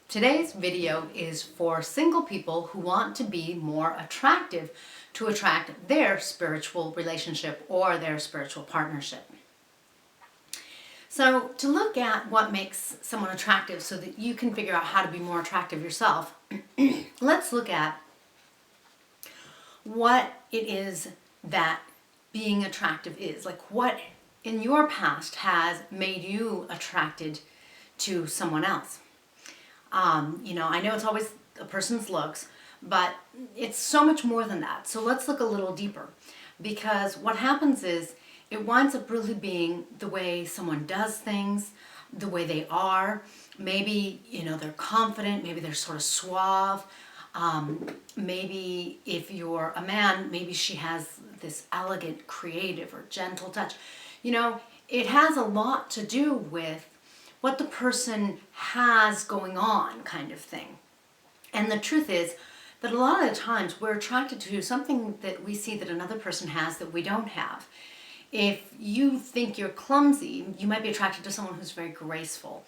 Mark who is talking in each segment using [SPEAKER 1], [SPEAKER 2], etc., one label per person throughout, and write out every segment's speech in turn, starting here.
[SPEAKER 1] Today's video is for single people who want to be more attractive to attract their spiritual relationship or their spiritual partnership. So to look at what makes someone attractive so that you can figure out how to be more attractive yourself, let's look at what it is that being attractive is. Like what in your past has made you attracted to someone else. I know it's always a person's looks, but it's so much more than that. So let's look a little deeper, because what happens is it winds up really being the way someone does things, the way they are. Maybe, they're confident, maybe they're sort of suave. Maybe if you're a man, maybe she has this elegant, creative, or gentle touch. It has a lot to do with what the person has going on, kind of thing. And the truth is that a lot of the times we're attracted to something that we see that another person has that we don't have. If you think you're clumsy, you might be attracted to someone who's very graceful.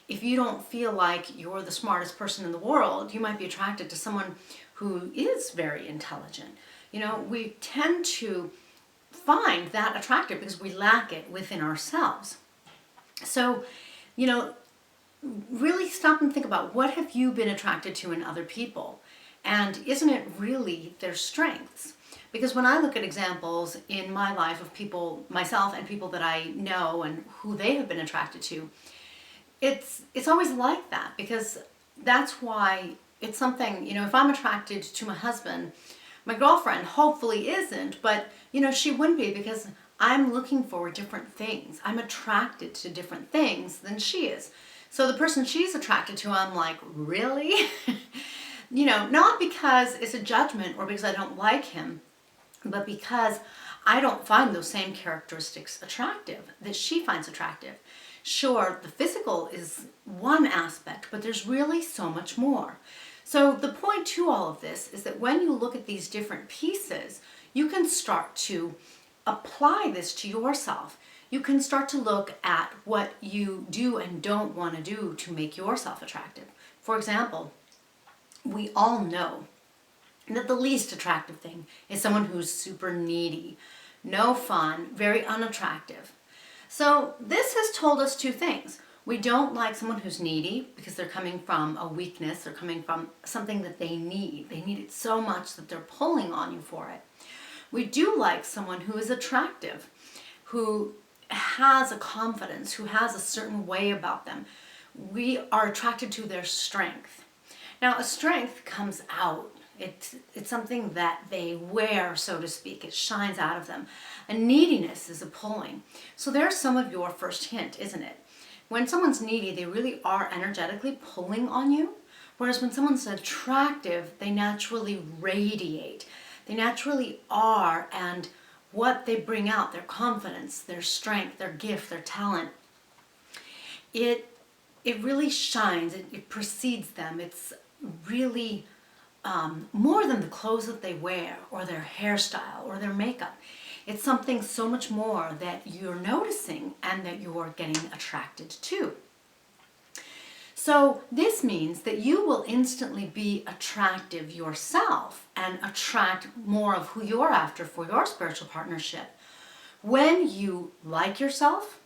[SPEAKER 1] If you don't feel like you're the smartest person in the world, you might be attracted to someone who is very intelligent. We tend to find that attractive because we lack it within ourselves. So, really stop and think about what have you been attracted to in other people? And isn't it really their strengths? Because when I look at examples in my life of people, myself and people that I know and who they have been attracted to, it's always like that, because that's why it's something, if I'm attracted to my husband, my girlfriend hopefully isn't, but she wouldn't be, because I'm looking for different things. I'm attracted to different things than she is. So the person she's attracted to, I'm like, really? Not because it's a judgment or because I don't like him, but because I don't find those same characteristics attractive that she finds attractive. Sure, the physical is one aspect, but there's really so much more. So the point to all of this is that when you look at these different pieces, you can start to apply this to yourself. You can start to look at what you do and don't want to do to make yourself attractive. For example, we all know that the least attractive thing is someone who's super needy, no fun, very unattractive. So this has told us two things. We don't like someone who's needy because they're coming from a weakness, they're coming from something that they need. They need it so much that they're pulling on you for it. We do like someone who is attractive, who has a confidence, who has a certain way about them. We are attracted to their strength. Now, a strength comes out. It's something that they wear, so to speak. It shines out of them. A neediness is a pulling. So there's some of your first hint, isn't it? When someone's needy, they really are energetically pulling on you. Whereas when someone's attractive, they naturally radiate. They naturally are, and what they bring out, their confidence, their strength, their gift, their talent, it really shines. It precedes them. It's really more than the clothes that they wear or their hairstyle or their makeup. It's something so much more that you're noticing and that you're getting attracted to. So this means that you will instantly be attractive yourself and attract more of who you're after for your spiritual partnership when you like yourself,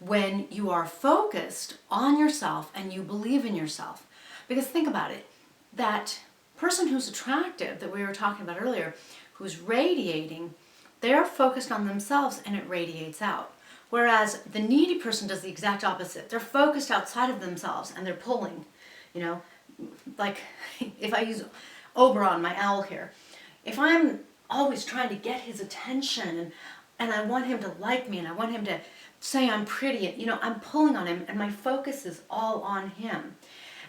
[SPEAKER 1] when you are focused on yourself and you believe in yourself. Because think about it, that person who's attractive that we were talking about earlier, who's radiating, they're focused on themselves and it radiates out. Whereas the needy person does the exact opposite. They're focused outside of themselves and they're pulling, like if I use Oberon, my owl here, if I'm always trying to get his attention and I want him to like me and I want him to say I'm pretty, I'm pulling on him and my focus is all on him.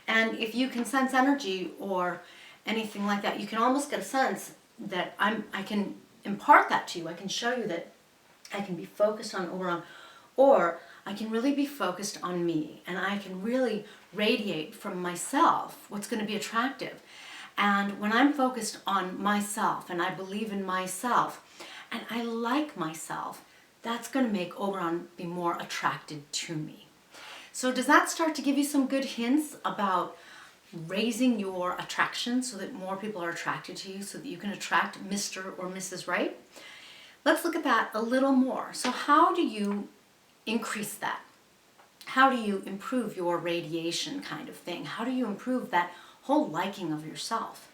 [SPEAKER 1] And if you can sense energy or anything like that, you can almost get a sense that I can impart that to you. I can show you that I can be focused on Oberon, or I can really be focused on me, and I can really radiate from myself what's going to be attractive. And when I'm focused on myself and I believe in myself and I like myself, that's going to make Oberon be more attracted to me. So does that start to give you some good hints about raising your attraction so that more people are attracted to you, so that you can attract Mr. or Mrs. Right. Let's look at that a little more. So how do you increase that? How do you improve your radiation kind of thing? How do you improve that whole liking of yourself?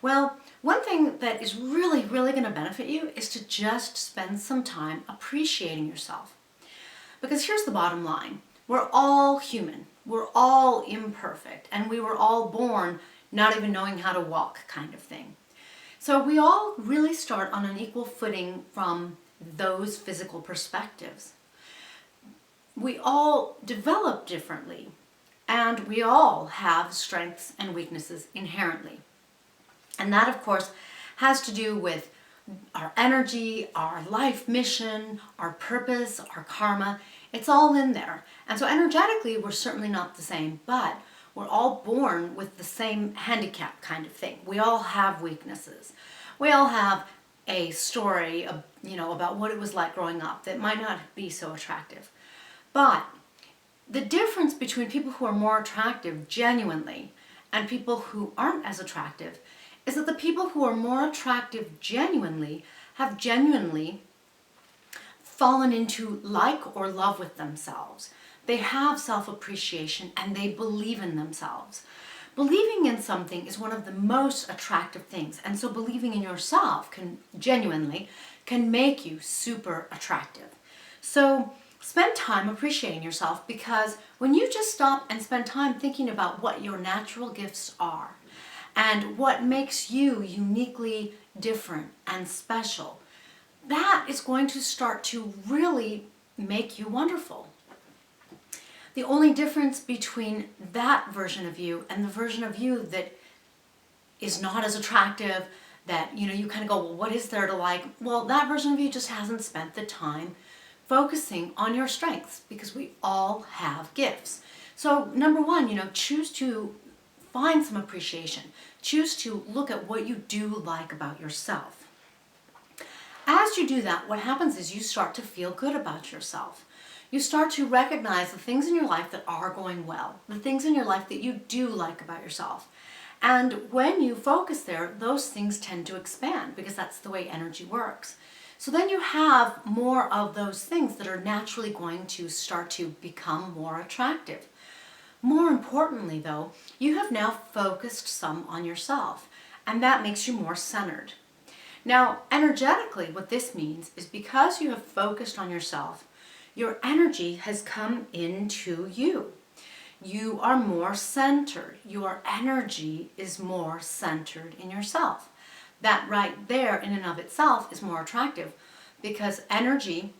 [SPEAKER 1] Well, one thing that is really, really going to benefit you is to just spend some time appreciating yourself. Because here's the bottom line. We're all human. We're all imperfect. And we were all born not even knowing how to walk kind of thing. So we all really start on an equal footing from those physical perspectives. We all develop differently, and we all have strengths and weaknesses inherently. And that, of course, has to do with our energy, our life mission, our purpose, our karma. It's all in there. And so energetically, we're certainly not the same, but we're all born with the same handicap kind of thing. We all have weaknesses. We all have a story of, about what it was like growing up that might not be so attractive. But the difference between people who are more attractive genuinely and people who aren't as attractive is that the people who are more attractive genuinely have genuinely fallen into like or love with themselves. They have self-appreciation and they believe in themselves. Believing in something is one of the most attractive things, and so believing in yourself can make you super attractive. So spend time appreciating yourself, because when you just stop and spend time thinking about what your natural gifts are and what makes you uniquely different and special, that is going to start to really make you wonderful. The only difference between that version of you and the version of you that is not as attractive, that you kind of go, well, what is there to like? Well, that version of you just hasn't spent the time focusing on your strengths, because we all have gifts. So number one, choose to find some appreciation. Choose to look at what you do like about yourself. As you do that, what happens is you start to feel good about yourself. You start to recognize the things in your life that are going well, the things in your life that you do like about yourself. And when you focus there, those things tend to expand, because that's the way energy works. So then you have more of those things that are naturally going to start to become more attractive. More importantly, though, you have now focused some on yourself, and that makes you more centered. Now, energetically, what this means is, because you have focused on yourself, your energy has come into you. You are more centered. Your energy is more centered in yourself. That right there in and of itself is more attractive, because energy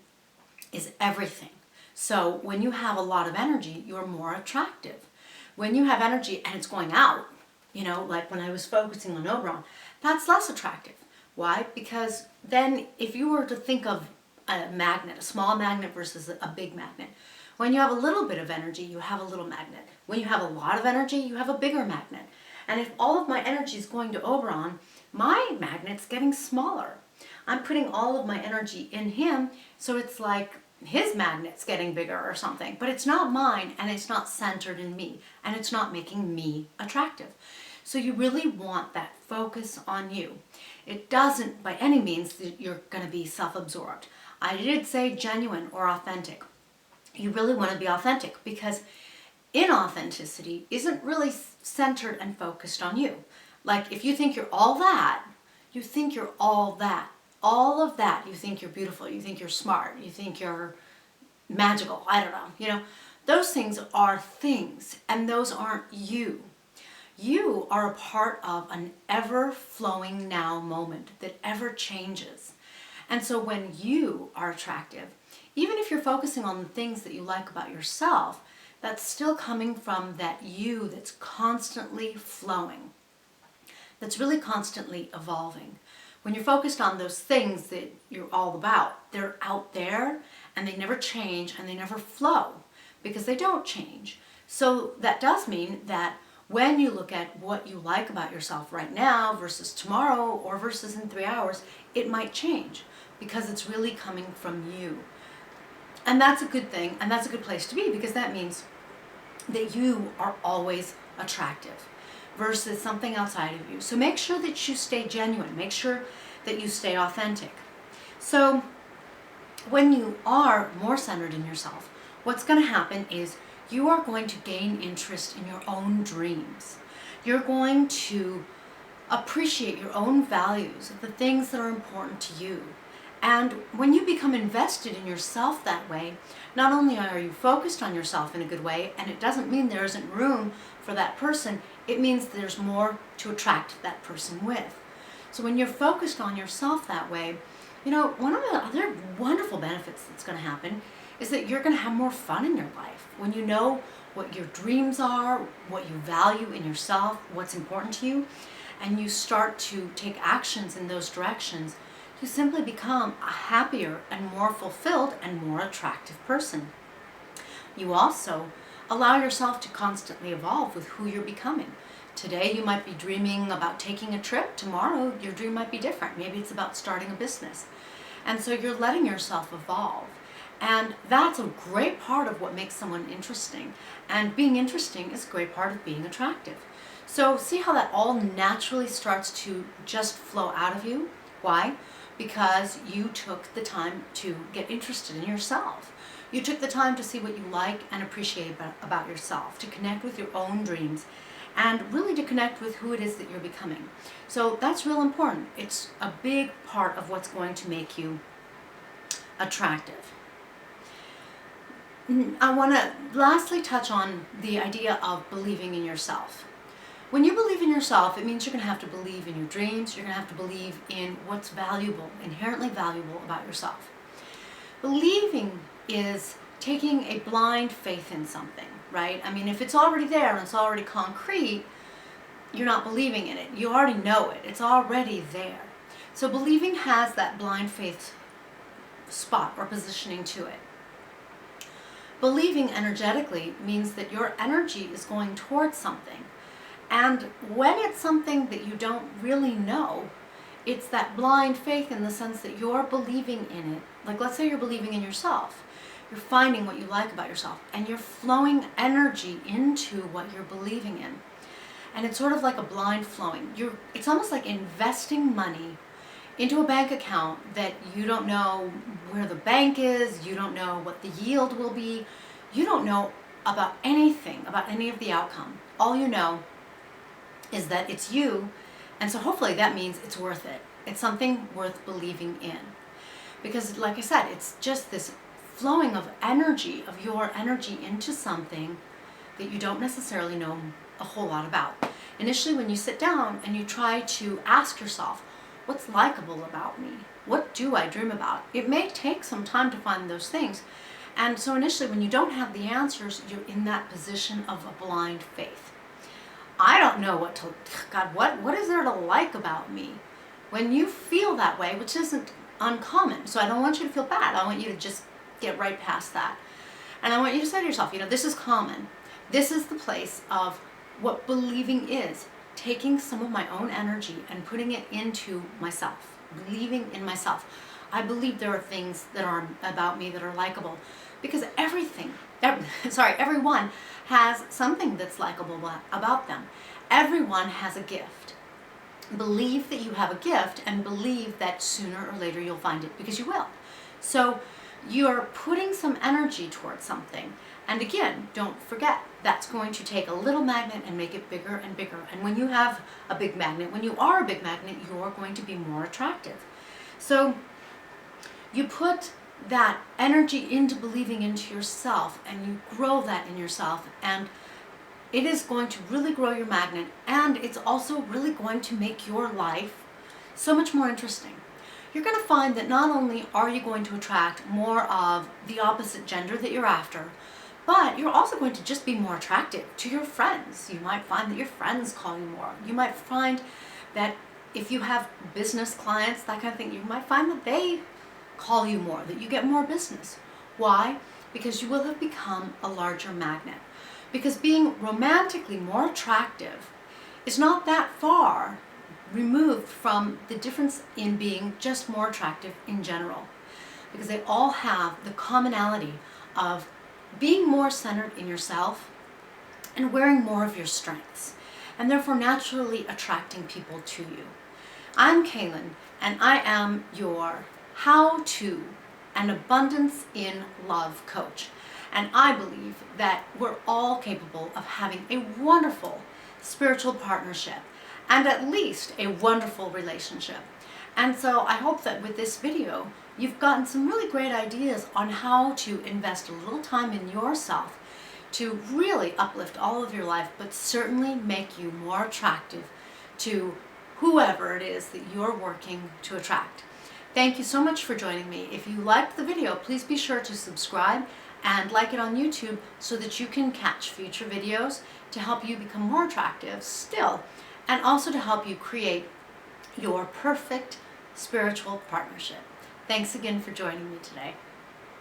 [SPEAKER 1] is everything. So when you have a lot of energy, you're more attractive. When you have energy and it's going out, like when I was focusing on Oberon, that's less attractive. Why? Because then if you were to think of a magnet, a small magnet versus a big magnet, when you have a little bit of energy, you have a little magnet. When you have a lot of energy, you have a bigger magnet. And if all of my energy is going to Oberon, my magnet's getting smaller. I'm putting all of my energy in him, so it's like his magnet's getting bigger or something. But it's not mine, and it's not centered in me, and it's not making me attractive. So you really want that focus on you. It doesn't by any means that you're going to be self-absorbed. I did say genuine or authentic. You really want to be authentic, because inauthenticity isn't really centered and focused on you. Like, if you think you're all that, you think you're all that. All of that, you think you're beautiful, you think you're smart, you think you're magical, I don't know. Those things are things, and those aren't you. You are a part of an ever-flowing now moment that ever changes. And so when you are attractive, even if you're focusing on the things that you like about yourself, that's still coming from that you that's constantly flowing, that's really constantly evolving. When you're focused on those things that you're all about, they're out there and they never change and they never flow, because they don't change. So that does mean that when you look at what you like about yourself right now versus tomorrow or versus in 3 hours, it might change, because it's really coming from you. And that's a good thing, and that's a good place to be, because that means that you are always attractive. versus something outside of you. So make sure that you stay genuine. Make sure that you stay authentic. So when you are more centered in yourself, what's going to happen is you are going to gain interest in your own dreams. You're going to appreciate your own values, the things that are important to you. And when you become invested in yourself that way, not only are you focused on yourself in a good way, and it doesn't mean there isn't room for that person, it means there's more to attract that person with. So when you're focused on yourself that way, one of the other wonderful benefits that's going to happen is that you're going to have more fun in your life. When you know what your dreams are, what you value in yourself, what's important to you, and you start to take actions in those directions, you simply become a happier and more fulfilled and more attractive person. You also allow yourself to constantly evolve with who you're becoming. Today you might be dreaming about taking a trip. Tomorrow your dream might be different. Maybe it's about starting a business. And so you're letting yourself evolve. And that's a great part of what makes someone interesting. And being interesting is a great part of being attractive. So see how that all naturally starts to just flow out of you? Why? Because you took the time to get interested in yourself. You took the time to see what you like and appreciate about yourself, to connect with your own dreams, and really to connect with who it is that you're becoming. So that's real important. It's a big part of what's going to make you attractive. I want to lastly touch on the idea of believing in yourself. When you believe in yourself, it means you're going to have to believe in your dreams. You're going to have to believe in what's valuable, inherently valuable about yourself. Believing is taking a blind faith in something, right? I mean, if it's already there and it's already concrete, you're not believing in it. You already know it. It's already there. So believing has that blind faith spot or positioning to it. Believing energetically means that your energy is going towards something. And when it's something that you don't really know, it's that blind faith in the sense that you're believing in it. Like, let's say you're believing in yourself. You're finding what you like about yourself, and you're flowing energy into what you're believing in. And it's sort of like a blind flowing. It's almost like investing money into a bank account that you don't know where the bank is, you don't know what the yield will be, you don't know about anything, about any of the outcome. All you know is that it's you, and so hopefully that means it's worth it. It's something worth believing in. Because like I said, it's just this flowing of energy, of your energy into something that you don't necessarily know a whole lot about. Initially, when you sit down and you try to ask yourself, what's likable about me? What do I dream about? It may take some time to find those things. And so initially, when you don't have the answers, you're in that position of a blind faith. I don't know what is there to like about me? When you feel that way, which isn't uncommon, so I don't want you to feel bad. I want you to just get right past that. And I want you to say to yourself, this is common. This is the place of what believing is. Taking some of my own energy and putting it into myself. Believing in myself. I believe there are things that are about me that are likable. Because everyone has something that's likable about them. Everyone has a gift. Believe that you have a gift and believe that sooner or later you'll find it, because you will. So you're putting some energy towards something. And again, don't forget, that's going to take a little magnet and make it bigger and bigger. And when you have a big magnet, when you are a big magnet, you're going to be more attractive. So you put that energy into believing into yourself, and you grow that in yourself, and it is going to really grow your magnet, and it's also really going to make your life so much more interesting. You're going to find that not only are you going to attract more of the opposite gender that you're after, but you're also going to just be more attractive to your friends. You might find that your friends call you more. You might find that if you have business clients, that kind of thing, you might find that they call you more, that you get more business. Why? Because you will have become a larger magnet. Because being romantically more attractive is not that far removed from the difference in being just more attractive in general. Because they all have the commonality of being more centered in yourself and wearing more of your strengths. and therefore naturally attracting people to you. I'm Kaylin, and I am your how-to and abundance in love coach. And I believe that we're all capable of having a wonderful spiritual partnership and at least a wonderful relationship. And so I hope that with this video, you've gotten some really great ideas on how to invest a little time in yourself to really uplift all of your life, but certainly make you more attractive to whoever it is that you're working to attract. Thank you so much for joining me. If you liked the video, please be sure to subscribe and like it on YouTube so that you can catch future videos to help you become more attractive still, and also to help you create your perfect spiritual partnership. Thanks again for joining me today.